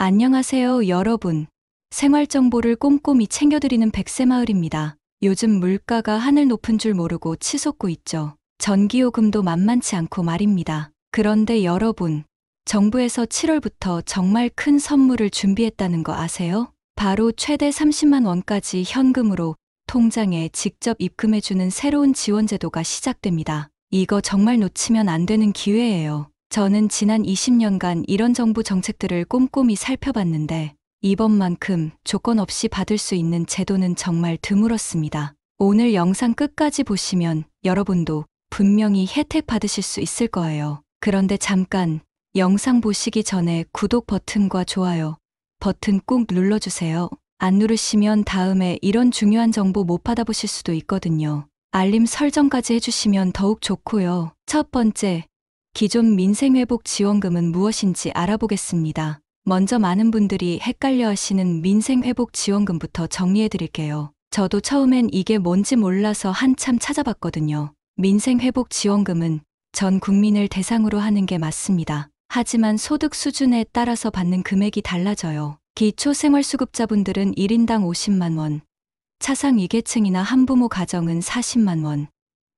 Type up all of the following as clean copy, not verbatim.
안녕하세요, 여러분. 생활 정보를 꼼꼼히 챙겨드리는 백세마을입니다. 요즘 물가가 하늘 높은 줄 모르고 치솟고 있죠. 전기요금도 만만치 않고 말입니다. 그런데 여러분, 정부에서 7월부터 정말 큰 선물을 준비했다는 거 아세요? 바로 최대 30만 원까지 현금으로 통장에 직접 입금해주는 새로운 지원 제도가 시작됩니다. 이거 정말 놓치면 안 되는 기회예요. 저는 지난 20년간 이런 정부 정책들을 꼼꼼히 살펴봤는데 이번만큼 조건 없이 받을 수 있는 제도는 정말 드물었습니다. 오늘 영상 끝까지 보시면 여러분도 분명히 혜택 받으실 수 있을 거예요. 그런데 잠깐 영상 보시기 전에 구독 버튼과 좋아요 버튼 꾹 눌러주세요. 안 누르시면 다음에 이런 중요한 정보 못 받아보실 수도 있거든요. 알림 설정까지 해주시면 더욱 좋고요. 첫 번째, 기존 민생회복지원금은 무엇인지 알아보겠습니다. 먼저 많은 분들이 헷갈려 하시는 민생회복지원금부터 정리해 드릴게요. 저도 처음엔 이게 뭔지 몰라서 한참 찾아봤거든요. 민생회복지원금은 전 국민을 대상으로 하는 게 맞습니다. 하지만 소득 수준에 따라서 받는 금액이 달라져요. 기초생활수급자분들은 1인당 50만 원, 차상 2계층이나 한부모 가정은 40만 원,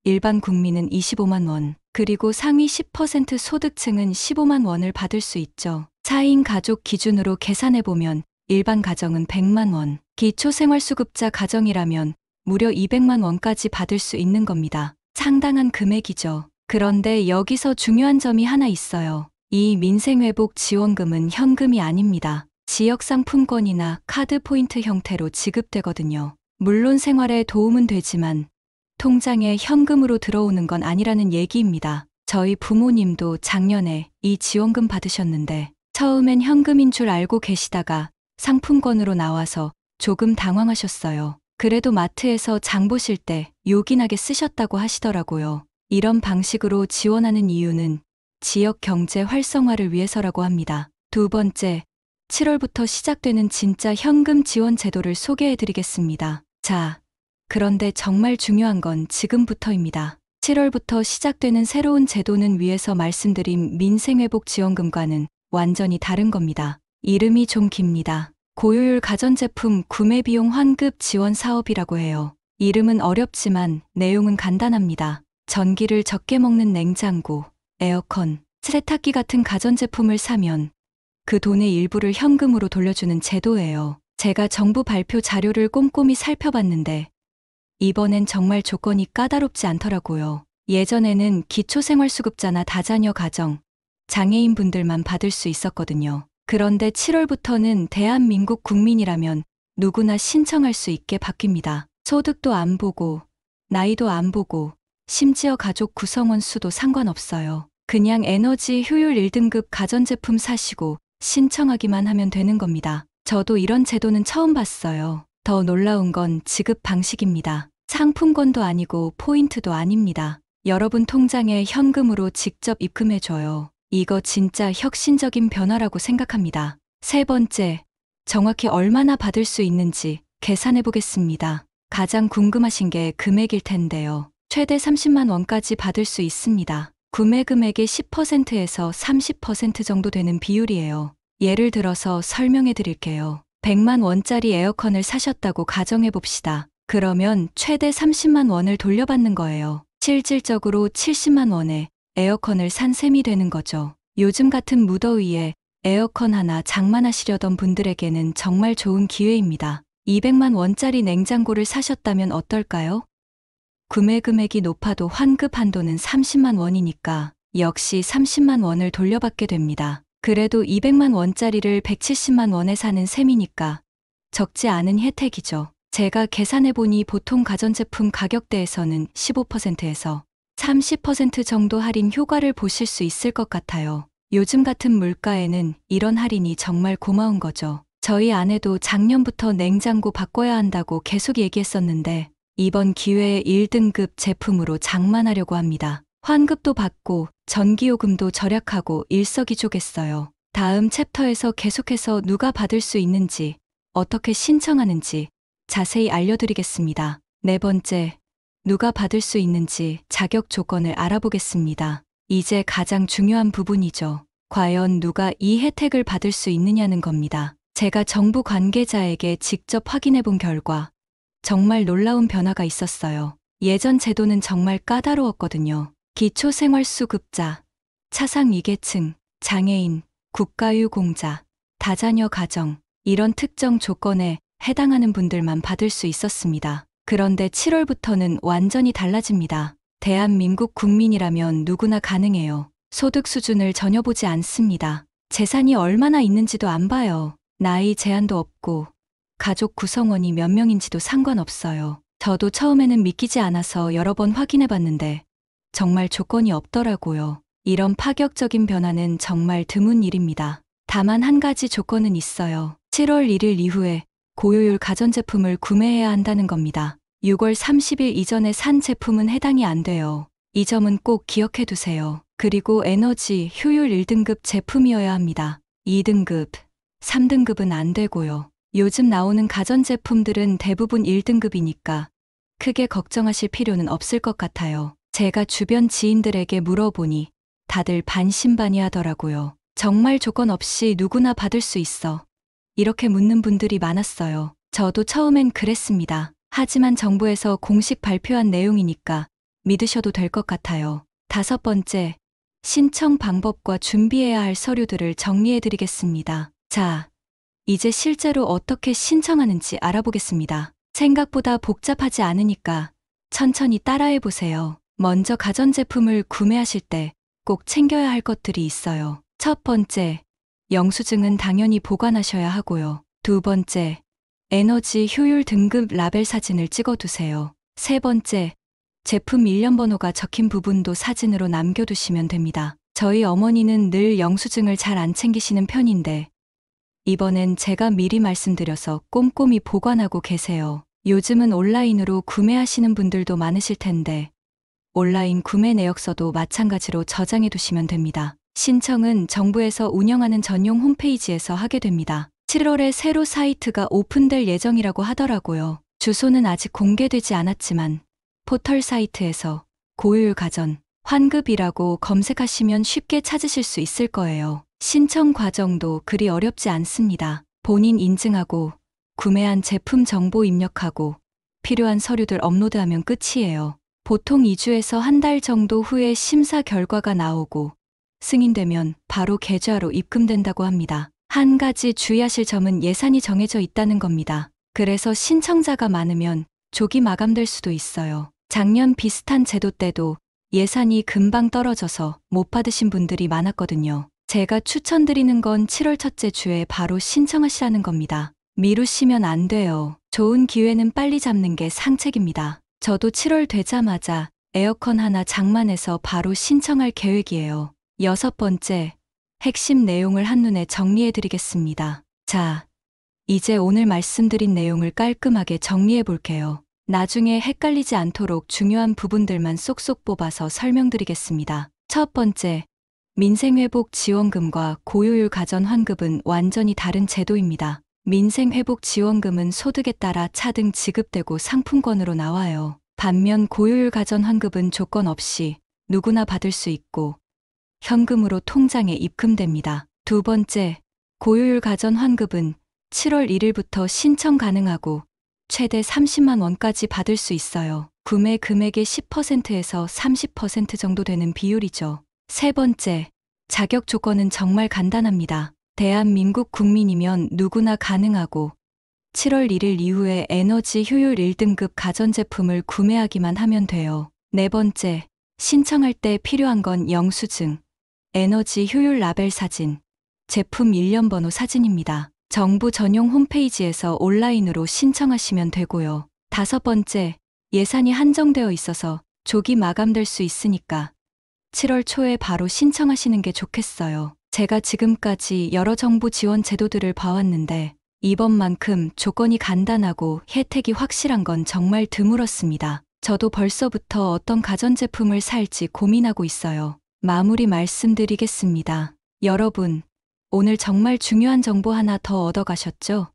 일반 국민은 25만 원, 그리고 상위 10% 소득층은 15만 원을 받을 수 있죠. 4인 가족 기준으로 계산해보면 일반 가정은 100만 원, 기초생활수급자 가정이라면 무려 200만 원까지 받을 수 있는 겁니다. 상당한 금액이죠. 그런데 여기서 중요한 점이 하나 있어요. 이 민생회복지원금은 현금이 아닙니다. 지역상품권이나 카드 포인트 형태로 지급되거든요. 물론 생활에 도움은 되지만 통장에 현금으로 들어오는 건 아니라는 얘기입니다. 저희 부모님도 작년에 이 지원금 받으셨는데 처음엔 현금인 줄 알고 계시다가 상품권으로 나와서 조금 당황하셨어요. 그래도 마트에서 장 보실 때 요긴하게 쓰셨다고 하시더라고요. 이런 방식으로 지원하는 이유는 지역 경제 활성화를 위해서라고 합니다. 두 번째, 7월부터 시작되는 진짜 현금 지원 제도를 소개해 드리겠습니다. 자, 그런데 정말 중요한 건 지금부터입니다. 7월부터 시작되는 새로운 제도는 위에서 말씀드린 민생회복지원금과는 완전히 다른 겁니다. 이름이 좀 깁니다. 고효율 가전제품 구매비용 환급 지원 사업이라고 해요. 이름은 어렵지만 내용은 간단합니다. 전기를 적게 먹는 냉장고, 에어컨, 세탁기 같은 가전제품을 사면 그 돈의 일부를 현금으로 돌려주는 제도예요. 제가 정부 발표 자료를 꼼꼼히 살펴봤는데 이번엔 정말 조건이 까다롭지 않더라고요. 예전에는 기초생활수급자나 다자녀 가정, 장애인 분들만 받을 수 있었거든요. 그런데 7월부터는 대한민국 국민이라면 누구나 신청할 수 있게 바뀝니다. 소득도 안 보고, 나이도 안 보고, 심지어 가족 구성원 수도 상관없어요. 그냥 에너지 효율 1등급 가전제품 사시고 신청하기만 하면 되는 겁니다. 저도 이런 제도는 처음 봤어요. 더 놀라운 건 지급 방식입니다. 상품권도 아니고 포인트도 아닙니다. 여러분 통장에 현금으로 직접 입금해줘요. 이거 진짜 혁신적인 변화라고 생각합니다. 세 번째, 정확히 얼마나 받을 수 있는지 계산해 보겠습니다. 가장 궁금하신 게 금액일 텐데요. 최대 30만 원까지 받을 수 있습니다. 구매 금액의 10%에서 30% 정도 되는 비율이에요. 예를 들어서 설명해 드릴게요. 100만 원짜리 에어컨을 사셨다고 가정해 봅시다. 그러면 최대 30만 원을 돌려받는 거예요. 실질적으로 70만 원에 에어컨을 산 셈이 되는 거죠. 요즘 같은 무더위에 에어컨 하나 장만하시려던 분들에게는 정말 좋은 기회입니다. 200만 원짜리 냉장고를 사셨다면 어떨까요? 구매 금액이 높아도 환급 한도는 30만 원이니까 역시 30만 원을 돌려받게 됩니다. 그래도 200만 원짜리를 170만 원에 사는 셈이니까 적지 않은 혜택이죠. 제가 계산해보니 보통 가전제품 가격대에서는 15%에서 30% 정도 할인 효과를 보실 수 있을 것 같아요. 요즘 같은 물가에는 이런 할인이 정말 고마운 거죠. 저희 아내도 작년부터 냉장고 바꿔야 한다고 계속 얘기했었는데 이번 기회에 1등급 제품으로 장만하려고 합니다. 환급도 받고 전기요금도 절약하고 일석이조겠어요. 다음 챕터에서 계속해서 누가 받을 수 있는지, 어떻게 신청하는지 자세히 알려드리겠습니다. 네 번째, 누가 받을 수 있는지 자격 조건을 알아보겠습니다. 이제 가장 중요한 부분이죠. 과연 누가 이 혜택을 받을 수 있느냐는 겁니다. 제가 정부 관계자에게 직접 확인해 본 결과 정말 놀라운 변화가 있었어요. 예전 제도는 정말 까다로웠거든요. 기초생활수급자, 차상 위계층, 장애인, 국가유공자, 다자녀 가정, 이런 특정 조건에 해당하는 분들만 받을 수 있었습니다. 그런데 7월부터는 완전히 달라집니다. 대한민국 국민이라면 누구나 가능해요. 소득 수준을 전혀 보지 않습니다. 재산이 얼마나 있는지도 안 봐요. 나이 제한도 없고 가족 구성원이 몇 명인지도 상관없어요. 저도 처음에는 믿기지 않아서 여러 번 확인해 봤는데 정말 조건이 없더라고요. 이런 파격적인 변화는 정말 드문 일입니다. 다만 한 가지 조건은 있어요. 7월 1일 이후에 고효율 가전제품을 구매해야 한다는 겁니다. 6월 30일 이전에 산 제품은 해당이 안 돼요. 이 점은 꼭 기억해 두세요. 그리고 에너지 효율 1등급 제품이어야 합니다. 2등급, 3등급은 안 되고요. 요즘 나오는 가전제품들은 대부분 1등급이니까 크게 걱정하실 필요는 없을 것 같아요. 제가 주변 지인들에게 물어보니 다들 반신반의하더라고요. 정말 조건 없이 누구나 받을 수 있어. 이렇게 묻는 분들이 많았어요. 저도 처음엔 그랬습니다. 하지만 정부에서 공식 발표한 내용이니까 믿으셔도 될 것 같아요. 5번째, 신청 방법과 준비해야 할 서류들을 정리해 드리겠습니다. 자, 이제 실제로 어떻게 신청하는지 알아보겠습니다. 생각보다 복잡하지 않으니까 천천히 따라해 보세요. 먼저 가전제품을 구매하실 때 꼭 챙겨야 할 것들이 있어요. 첫 번째, 영수증은 당연히 보관하셔야 하고요. 두 번째, 에너지 효율 등급 라벨 사진을 찍어 두세요. 세 번째, 제품 일련 번호가 적힌 부분도 사진으로 남겨두시면 됩니다. 저희 어머니는 늘 영수증을 잘 안 챙기시는 편인데 이번엔 제가 미리 말씀드려서 꼼꼼히 보관하고 계세요. 요즘은 온라인으로 구매하시는 분들도 많으실 텐데 온라인 구매 내역서도 마찬가지로 저장해 두시면 됩니다. 신청은 정부에서 운영하는 전용 홈페이지에서 하게 됩니다. 7월에 새로 사이트가 오픈될 예정이라고 하더라고요. 주소는 아직 공개되지 않았지만 포털 사이트에서 고효율 가전 환급이라고 검색하시면 쉽게 찾으실 수 있을 거예요. 신청 과정도 그리 어렵지 않습니다. 본인 인증하고 구매한 제품 정보 입력하고 필요한 서류들 업로드하면 끝이에요. 보통 2주에서 한 달 정도 후에 심사 결과가 나오고 승인되면 바로 계좌로 입금된다고 합니다. 한 가지 주의하실 점은 예산이 정해져 있다는 겁니다. 그래서 신청자가 많으면 조기 마감될 수도 있어요. 작년 비슷한 제도 때도 예산이 금방 떨어져서 못 받으신 분들이 많았거든요. 제가 추천드리는 건 7월 첫째 주에 바로 신청하시라는 겁니다. 미루시면 안 돼요. 좋은 기회는 빨리 잡는 게 상책입니다. 저도 7월 되자마자 에어컨 하나 장만해서 바로 신청할 계획이에요. 6번째, 핵심 내용을 한눈에 정리해 드리겠습니다. 자, 이제 오늘 말씀드린 내용을 깔끔하게 정리해 볼게요. 나중에 헷갈리지 않도록 중요한 부분들만 쏙쏙 뽑아서 설명드리겠습니다. 첫 번째, 민생회복지원금과 고효율 가전 환급은 완전히 다른 제도입니다. 민생회복지원금은 소득에 따라 차등 지급되고 상품권으로 나와요. 반면 고효율 가전 환급은 조건 없이 누구나 받을 수 있고 현금으로 통장에 입금됩니다. 두 번째, 고효율 가전 환급은 7월 1일부터 신청 가능하고 최대 30만 원까지 받을 수 있어요. 구매 금액의 10%에서 30% 정도 되는 비율이죠. 세 번째, 자격 조건은 정말 간단합니다. 대한민국 국민이면 누구나 가능하고 7월 1일 이후에 에너지 효율 1등급 가전제품을 구매하기만 하면 돼요. 네 번째, 신청할 때 필요한 건 영수증, 에너지 효율 라벨 사진, 제품 일련 번호 사진입니다. 정부 전용 홈페이지에서 온라인으로 신청하시면 되고요. 다섯 번째, 예산이 한정되어 있어서 조기 마감될 수 있으니까 7월 초에 바로 신청하시는 게 좋겠어요. 제가 지금까지 여러 정부 지원 제도들을 봐왔는데 이번만큼 조건이 간단하고 혜택이 확실한 건 정말 드물었습니다. 저도 벌써부터 어떤 가전제품을 살지 고민하고 있어요. 마무리 말씀드리겠습니다. 여러분, 오늘 정말 중요한 정보 하나 더 얻어가셨죠?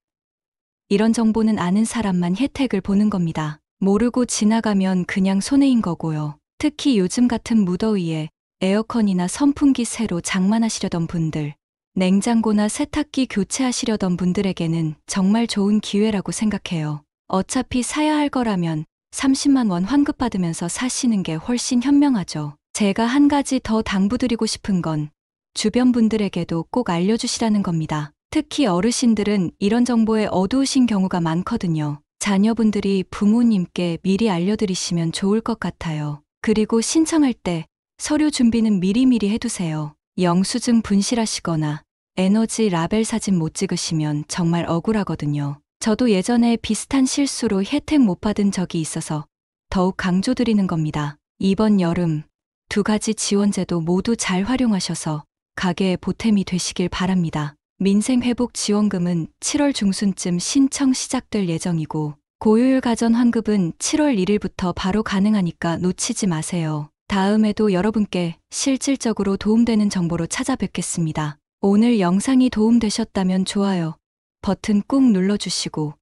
이런 정보는 아는 사람만 혜택을 보는 겁니다. 모르고 지나가면 그냥 손해인 거고요. 특히 요즘 같은 무더위에 에어컨이나 선풍기 새로 장만하시려던 분들, 냉장고나 세탁기 교체하시려던 분들에게는 정말 좋은 기회라고 생각해요. 어차피 사야 할 거라면 30만 원 환급받으면서 사시는 게 훨씬 현명하죠. 제가 한 가지 더 당부드리고 싶은 건 주변 분들에게도 꼭 알려주시라는 겁니다. 특히 어르신들은 이런 정보에 어두우신 경우가 많거든요. 자녀분들이 부모님께 미리 알려드리시면 좋을 것 같아요. 그리고 신청할 때 서류 준비는 미리미리 해두세요. 영수증 분실하시거나 에너지 라벨 사진 못 찍으시면 정말 억울하거든요. 저도 예전에 비슷한 실수로 혜택 못 받은 적이 있어서 더욱 강조드리는 겁니다. 이번 여름 2가지 지원제도 모두 잘 활용하셔서 가계의 보탬이 되시길 바랍니다. 민생회복지원금은 7월 중순쯤 신청 시작될 예정이고 고효율 가전 환급은 7월 1일부터 바로 가능하니까 놓치지 마세요. 다음에도 여러분께 실질적으로 도움되는 정보로 찾아뵙겠습니다. 오늘 영상이 도움되셨다면 좋아요 버튼 꾹 눌러주시고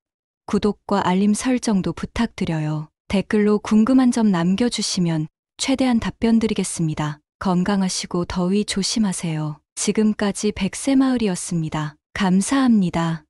구독과 알림 설정도 부탁드려요. 댓글로 궁금한 점 남겨주시면 최대한 답변 드리겠습니다. 건강하시고 더위 조심하세요. 지금까지 백세마을이었습니다. 감사합니다.